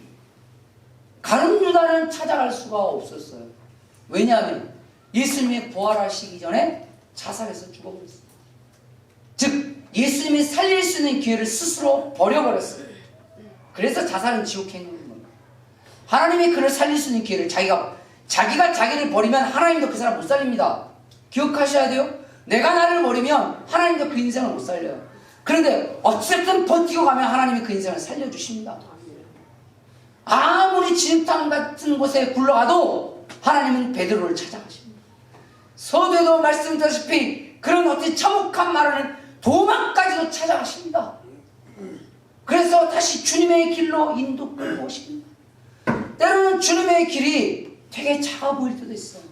가룟 유다는 찾아갈 수가 없었어요. 왜냐하면 예수님이 부활하시기 전에 자살해서 죽어버렸어요. 즉 예수님이 살릴 수 있는 기회를 스스로 버려버렸어요. 그래서 자살은 지옥 행위인 겁니다. 하나님이 그를 살릴 수 있는 기회를 자기가 자기를 버리면 하나님도 그 사람 못 살립니다. 기억하셔야 돼요. 내가 나를 버리면 하나님도 그 인생을 못 살려요. 그런데 어쨌든 버티고 가면 하나님이 그 인생을 살려주십니다. 아무리 진흙탕 같은 곳에 굴러가도 하나님은 베드로를 찾아가십니다. 서두에도 말씀드렸다시피 그런 어떤 참혹한 말하는 도망까지도 찾아가십니다. 그래서 다시 주님의 길로 인도 끌고 오십니다. 때로는 주님의 길이 되게 작아 보일 때도 있어요.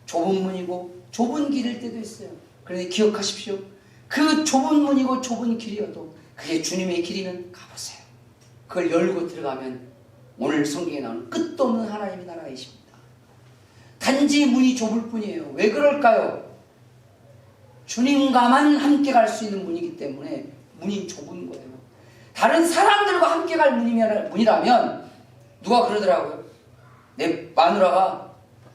좁은 문이고 좁은 길일 때도 있어요. 그런데 기억하십시오. 그 좁은 문이고 좁은 길이어도 그게 주님의 길이면 가보세요. 그걸 열고 들어가면 오늘 성경에 나오는 끝도 없는 하나님의 나라이십니다. 단지 문이 좁을 뿐이에요. 왜 그럴까요? 주님과만 함께 갈 수 있는 문이기 때문에 문이 좁은 거예요. 다른 사람들과 함께 갈 문이라면 누가 그러더라고요. 내 마누라가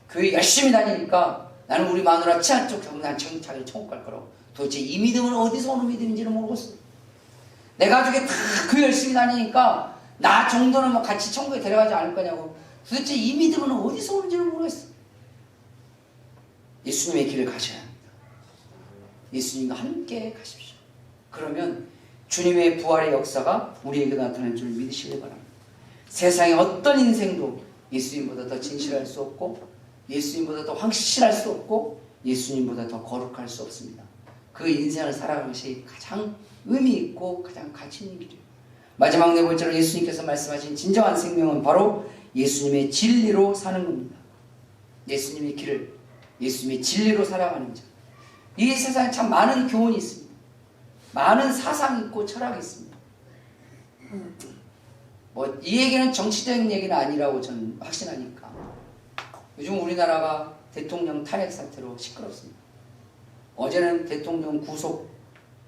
교회 열심히 다니니까 나는 우리 마누라 치안 쪽 잡으면 난 자기 천국 갈 거라고. 도대체 이 믿음은 어디서 오는 믿음인지를 모르겠어. 내 가족이 다 교회 열심히 다니니까 나 정도는 뭐 같이 천국에 데려가지 않을 거냐고. 도대체 이 믿음은 어디서 오는지를 모르겠어. 예수님의 길을 가셔야 합니다. 예수님과 함께 가십시오. 그러면 주님의 부활의 역사가 우리에게 나타나는 줄 믿으시기 바랍니다. 세상의 어떤 인생도 예수님보다 더 진실할 수 없고 예수님보다 더 확실할 수 없고 예수님보다 더 거룩할 수 없습니다. 그 인생을 살아가는 것이 가장 의미 있고 가장 가치 있는 길이에요. 마지막 네 번째로 예수님께서 말씀하신 진정한 생명은 바로 예수님의 진리로 사는 겁니다. 예수님의 길을 예수님의 진리로 살아가는 자. 이 세상에 참 많은 교훈이 있습니다. 많은 사상이 있고 철학이 있습니다. 이 얘기는 정치적인 얘기는 아니라고 저는 확신하니까. 요즘 우리나라가 대통령 탄핵 사태로 시끄럽습니다. 어제는 대통령 구속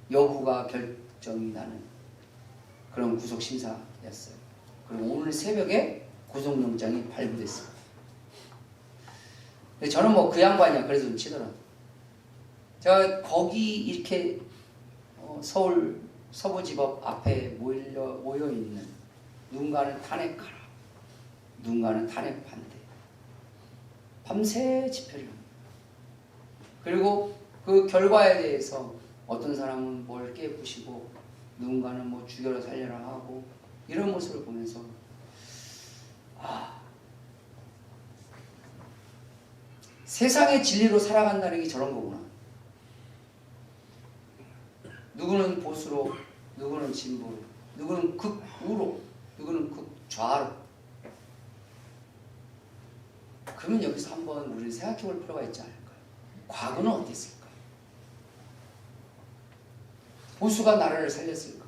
여부가 결정이 나는 그런 구속 심사였어요. 그리고 오늘 새벽에 구속영장이 발부됐습니다. 근데 저는 뭐 그 양반이야 그래서 좀 치더라고요. 제가 거기 이렇게 서울 서부지법 앞에 모여있는 누군가는 탄핵하라, 누군가는 탄핵 반대, 밤새 집회를 합니다. 그리고 그 결과에 대해서 어떤 사람은 뭘 깨부시고 누군가는 뭐 죽여라 살려라 하고 이런 모습을 보면서 세상의 진리로 살아간다는 게 저런 거구나. 누구는 보수로, 누구는 진보로, 누구는 극우로, 누구는 극좌로. 그러면 여기서 한번 우리는 생각해 볼 필요가 있지 않을까요? 과거는 어땠을까? 보수가 나라를 살렸을까?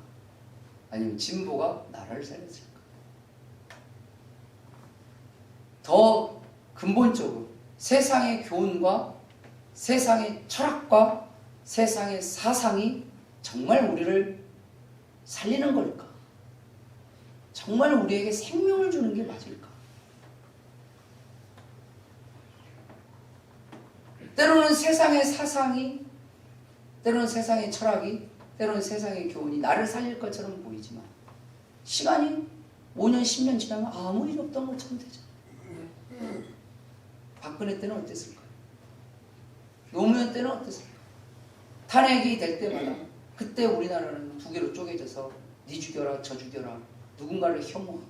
아니면 진보가 나라를 살렸을까? 더 근본적으로 세상의 교훈과 세상의 철학과 세상의 사상이 정말 우리를 살리는 걸까? 정말 우리에게 생명을 주는 게 맞을까? 때로는 세상의 사상이, 때로는 세상의 철학이, 때로는 세상의 교훈이 나를 살릴 것처럼 보이지만 시간이 5년, 10년 지나면 아무 일 없던 것처럼 되죠. 박근혜 때는 어땠을까요? 노무현 때는 어땠을까요? 탄핵이 될 때마다 그때 우리나라는 두 개로 쪼개져서 니 죽여라 저 죽여라 누군가를 혐오하고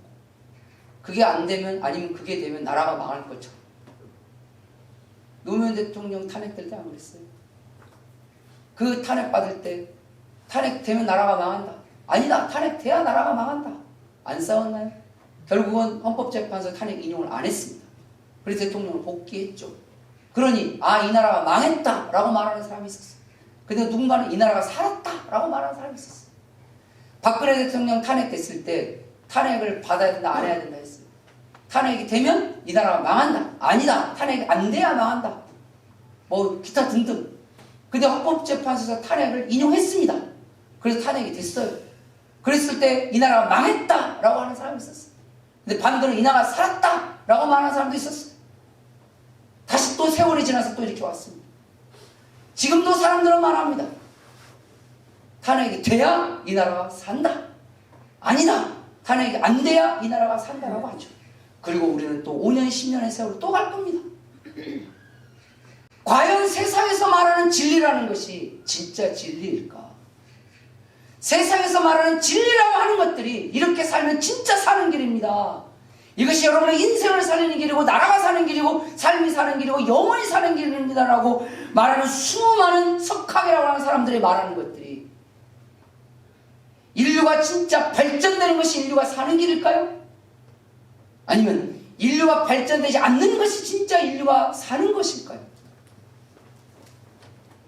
그게 안 되면 아니면 그게 되면 나라가 망할 것처럼. 노무현 대통령 탄핵될 때 안 그랬어요? 그 탄핵받을 때 탄핵되면 나라가 망한다. 아니다. 탄핵돼야 나라가 망한다. 안 싸웠나요? 결국은 헌법재판소 탄핵 인용을 안 했습니다. 그래서 대통령을 복귀했죠. 그러니 이 나라가 망했다 라고 말하는 사람이 있었어요. 근데 누군가는 이 나라가 살았다 라고 말하는 사람이 있었어요. 박근혜 대통령 탄핵됐을 때 탄핵을 받아야 된다 안 해야 된다 했어요. 탄핵이 되면 이 나라가 망한다. 아니다. 탄핵이 안 돼야 망한다. 뭐 기타 등등. 근데 헌법재판소에서 탄핵을 인용했습니다. 그래서 탄핵이 됐어요. 그랬을 때 이 나라가 망했다 라고 하는 사람이 있었어요. 근데 반대로 이 나라가 살았다 라고 말하는 사람도 있었어요. 다시 또 세월이 지나서 또 이렇게 왔습니다. 지금도 사람들은 말합니다. 탄핵이 돼야 이 나라가 산다. 아니다. 탄핵이 안 돼야 이 나라가 산다라고 하죠. 그리고 우리는 또 5년, 10년의 세월을 또 갈 겁니다. 과연 세상에서 말하는 진리라는 것이 진짜 진리일까? 세상에서 말하는 진리라고 하는 것들이 이렇게 살면 진짜 사는 길입니다. 이것이 여러분의 인생을 살리는 길이고 나라가 사는 길이고 삶이 사는 길이고 영원히 사는 길입니다라고 말하는 수많은 석학이라고 하는 사람들이 말하는 것들이 인류가 진짜 발전되는 것이 인류가 사는 길일까요? 아니면 인류가 발전되지 않는 것이 진짜 인류가 사는 것일까요?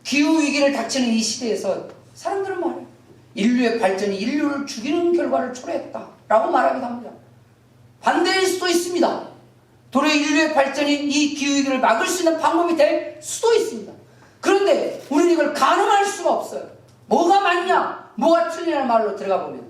기후위기를 닥치는 이 시대에서 사람들은 말해요. 인류의 발전이 인류를 죽이는 결과를 초래했다라고 말하기도 합니다. 반대일 수도 있습니다. 도리어 인류의 발전이 이 기후위기를 막을 수 있는 방법이 될 수도 있습니다. 그런데 우리는 이걸 가늠할 수가 없어요. 뭐가 맞냐, 뭐가 틀리냐는 말로 들어가 보면.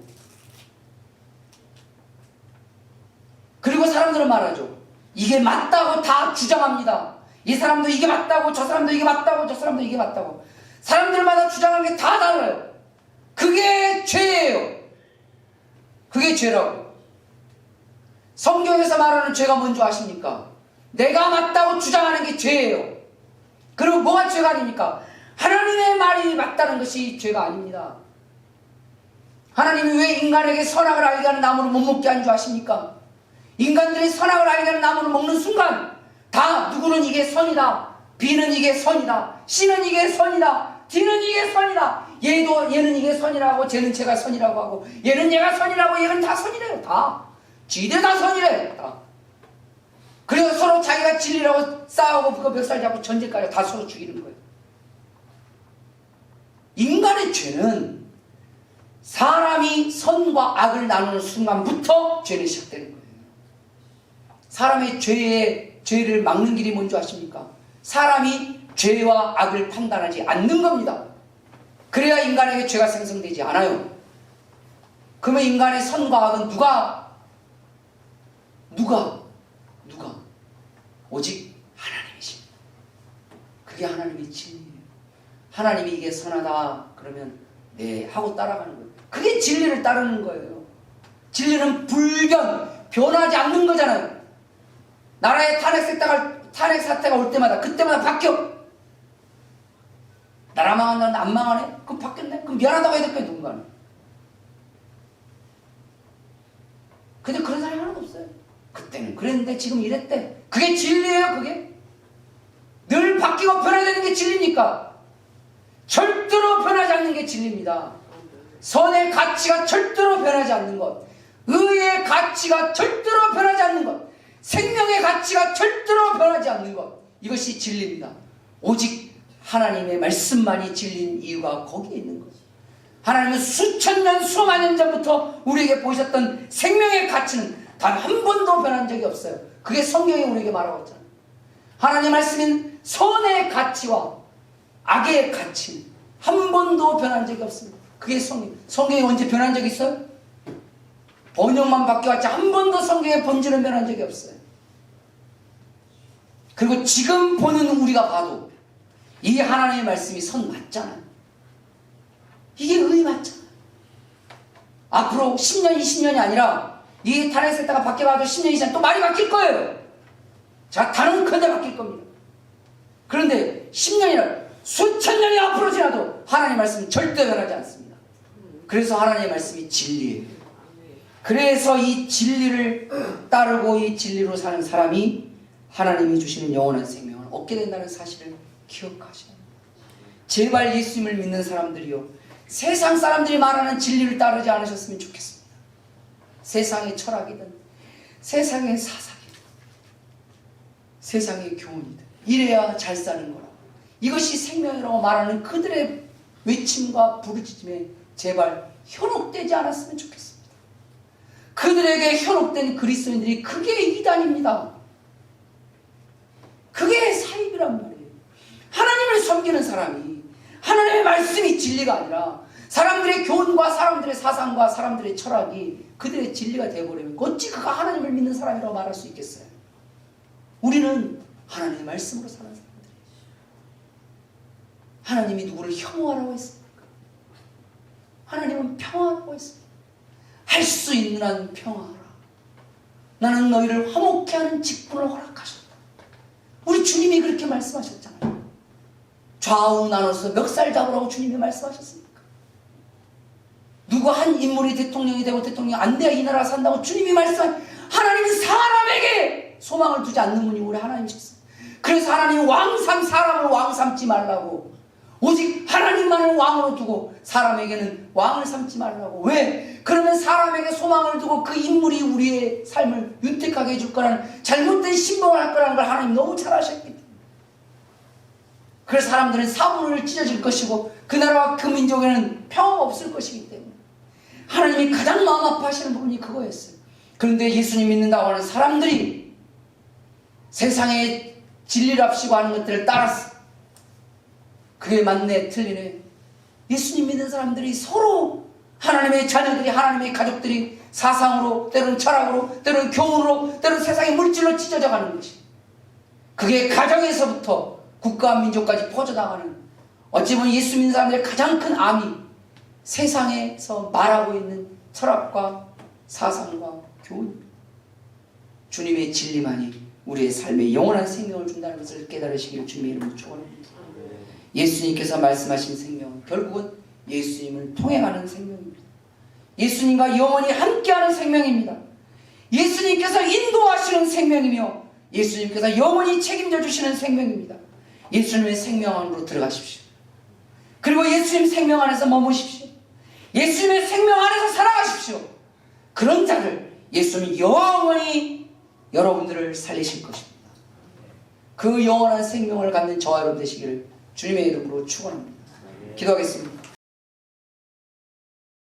그리고 사람들은 말하죠. 이게 맞다고 다 주장합니다. 이 사람도 이게 맞다고, 저 사람도 이게 맞다고, 저 사람도 이게 맞다고. 사람들마다 주장하는 게 다 달라요. 그게 죄예요. 그게 죄라고. 성경에서 말하는 죄가 뭔지 아십니까? 내가 맞다고 주장하는 게 죄예요. 그리고 뭐가 죄가 아닙니까? 하나님의 말이 맞다는 것이 죄가 아닙니다. 하나님이 왜 인간에게 선악을 알게 하는 나무를 못 먹게 한 줄 아십니까? 인간들이 선악을 알게 하는 나무를 먹는 순간 다 누구는 이게 선이다, B는 이게 선이다, C는 이게 선이다, D는 이게 선이다, 얘는 이게 선이라고, 쟤는 쟤가 선이라고 하고, 얘는 얘가 선이라고, 얘는 다 선이래요. 다 지대 다 선이래. 다. 그래서 서로 자기가 진리라고 싸우고 그거 멱살 잡고 전쟁까지 다 서로 죽이는 거예요. 인간의 죄는 사람이 선과 악을 나누는 순간부터 죄는 시작되는 거예요. 사람의 죄를 막는 길이 뭔지 아십니까? 사람이 죄와 악을 판단하지 않는 겁니다. 그래야 인간에게 죄가 생성되지 않아요. 그러면 인간의 선과 악은 누가? 오직 하나님이십니다. 그게 하나님의 진리예요. 하나님이 이게 선하다 그러면 네 하고 따라가는 거예요. 그게 진리를 따르는 거예요. 진리는 변하지 않는 거잖아요. 나라에 탄핵 사태가 올 때마다 그때마다 바뀌어. 나라 망한다는 안 망하네? 그럼 바뀌었네? 그럼 미안하다고 해야 될 거야 누군가는. 근데 그런 사람이 하나도 없어요. 그때는 그랬는데 지금 이랬대. 그게 진리예요. 그게 늘 바뀌고 변화되는 게 진리니까. 절대로 변하지 않는 게 진리입니다. 선의 가치가 절대로 변하지 않는 것, 의의 가치가 절대로 변하지 않는 것, 생명의 가치가 절대로 변하지 않는 것, 이것이 진리입니다. 오직 하나님의 말씀만이 진리인 이유가 거기에 있는 거죠. 하나님은 수천 년, 수만 년 전부터 우리에게 보이셨던 생명의 가치는 단 한 번도 변한 적이 없어요. 그게 성경이 우리에게 말하고 있잖아요. 하나님 말씀인 선의 가치와 악의 가치는 한 번도 변한 적이 없습니다. 그게 성경이 언제 변한 적이 있어요? 번역만 바뀌어왔지 한 번도 성경의 본질은 변한 적이 없어요. 그리고 지금 보는 우리가 봐도 이 하나님의 말씀이 선 맞잖아요. 이게 의 맞잖아요. 앞으로 10년, 20년이 아니라 이 탄핵 세대가 바뀌어봐도 10년 이상 또 많이 바뀔 거예요. 자, 단언컨대 바뀔 겁니다. 그런데 10년이나 수천 년이 앞으로 지나도 하나님의 말씀은 절대 변하지 않습니다. 그래서 하나님의 말씀이 진리예요. 그래서 이 진리를 따르고 이 진리로 사는 사람이 하나님이 주시는 영원한 생명을 얻게 된다는 사실을 기억하셔야 합니다. 제발 예수님을 믿는 사람들이요, 세상 사람들이 말하는 진리를 따르지 않으셨으면 좋겠습니다. 세상의 철학이든 세상의 사상이든 세상의 교훈이든 이래야 잘 사는 거라, 이것이 생명이라고 말하는 그들의 외침과 부르짖음에 제발 현혹되지 않았으면 좋겠습니다. 그들에게 현혹된 그리스도인들이 그게 이단입니다. 그게 사입이란 말이에요. 하나님을 섬기는 사람이 하나님의 말씀이 진리가 아니라 사람들의 교훈과 사람들의 사상과 사람들의 철학이 그들의 진리가 되어버리면 어찌 그가 하나님을 믿는 사람이라고 말할 수 있겠어요? 우리는 하나님의 말씀으로 사는 사람들이에요. 하나님이 누구를 혐오하라고 했습니까? 하나님은 평화라고 했습니다. 할 수 있는 한 평화하라. 나는 너희를 화목케 하는 직분을 허락하셨다. 우리 주님이 그렇게 말씀하셨잖아요. 좌우 나눠서 멱살 잡으라고 주님이 말씀하셨습니까? 누구 한 인물이 대통령이 되고 대통령이 안 돼야 이 나라가 산다고 주님이 말씀한, 하나님은 사람에게 소망을 두지 않는 분이 우리 하나님이셨어요. 그래서 하나님은 사람을 왕 삼지 말라고, 오직 하나님만을 왕으로 두고 사람에게는 왕을 삼지 말라고. 왜? 그러면 사람에게 소망을 두고 그 인물이 우리의 삶을 윤택하게 해줄 거라는 잘못된 신봉을 할 거라는 걸 하나님 너무 잘 아셨기 때문에. 그래서 사람들은 사분을 찢어질 것이고 그 나라와 그 민족에는 평화가 없을 것이기 때문에 하나님이 가장 마음 아파하시는 부분이 그거였어요. 그런데 예수님 믿는다고 하는 사람들이 세상의 진리랍시고 하는 것들을 따랐어. 그게 맞네 틀리네. 예수님 믿는 사람들이 서로 하나님의 자녀들이, 하나님의 가족들이 사상으로, 때로는 철학으로, 때로는 교훈으로, 때로는 세상의 물질로 찢어져 가는 것이, 그게 가정에서부터 국가와 민족까지 퍼져나가는, 어찌 보면 예수 믿는 사람들의 가장 큰 암이 세상에서 말하고 있는 철학과 사상과 교훈입니다. 주님의 진리만이 우리의 삶에 영원한 생명을 준다는 것을 깨달으시길 주님의 이름으로 축원합니다. 예수님께서 말씀하신 생명은 결국은 예수님을 통해가는 생명입니다. 예수님과 영원히 함께하는 생명입니다. 예수님께서 인도하시는 생명이며 예수님께서 영원히 책임져 주시는 생명입니다. 예수님의 생명 안으로 들어가십시오. 그리고 예수님 생명 안에서 머무십시오. 예수님의 생명 안에서 살아가십시오. 그런 자를 예수님이 영원히 여러분들을 살리실 것입니다. 그 영원한 생명을 갖는 저와 여러분 되시기를 주님의 이름으로 축원합니다. 기도하겠습니다.